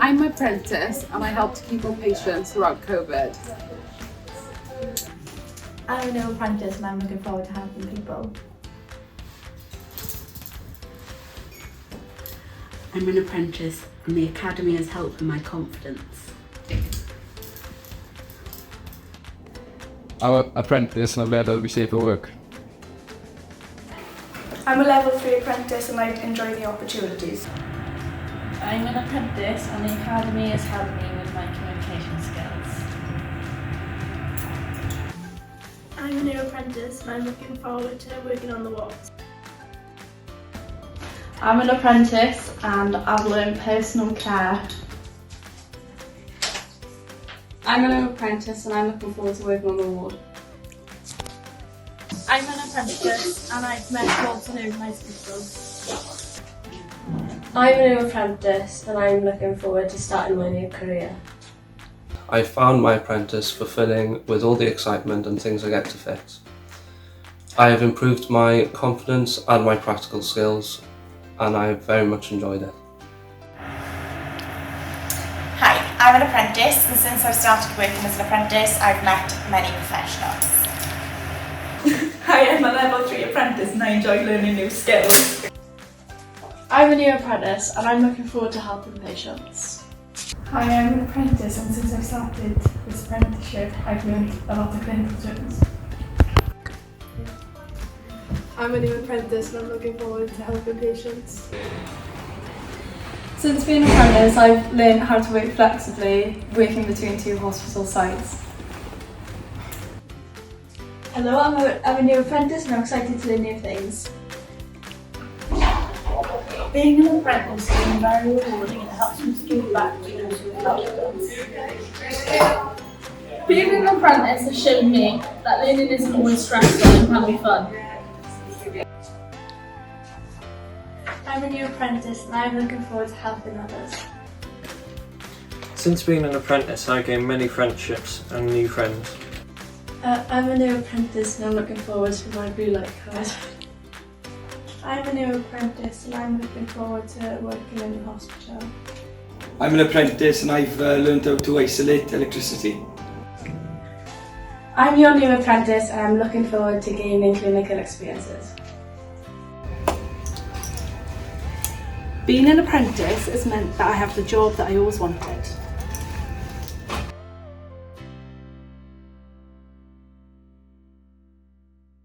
I'm a Prentis and I help to keep all patients throughout COVID. I'm a new apprentice and I'm looking forward to helping people. I'm an apprentice and the Academy has helped with my confidence. I'm an apprentice and I'm glad I'll be safe at work. I'm a level 3 apprentice and I enjoy the opportunities. I'm an apprentice and the Academy has helped me with my communication skills. I'm a new apprentice and I'm looking forward to working on the walks. I'm an apprentice and I've learned personal care. I'm a new apprentice and I'm looking forward to working on the ward. I'm an apprentice and I've met lots of nice people. I'm a new apprentice and I'm looking forward to starting my new career. I found my apprentice fulfilling with all the excitement and things I get to fix. I have improved my confidence and my practical skills, and I have very much enjoyed it. Hi, I'm an apprentice, and since I've started working as an apprentice, I've met many professionals. Hi, I'm a level 3 apprentice and I enjoy learning new skills. I'm a new apprentice and I'm looking forward to helping patients. Hi, I'm an apprentice and since I've started this apprenticeship, I've learned a lot of clinical terms. I'm a new apprentice and I'm looking forward to helping patients. Since being an apprentice, I've learned how to work flexibly, working between 2 hospital sites. Hello, I'm a new apprentice and I'm excited to learn new things. Being an apprentice has been very rewarding and it helps me to give back to those who help us. Being an apprentice has shown me that learning isn't always stressful and can be fun. I'm a new apprentice and I'm looking forward to helping others. Since being an apprentice, I gained many friendships and new friends. I'm a new apprentice and I'm looking forward to my blue light card. I'm a new apprentice and I'm looking forward to working in the hospital. I'm an apprentice and I've learned how to isolate electricity. I'm your new apprentice and I'm looking forward to gaining clinical experiences. Being an apprentice has meant that I have the job that I always wanted.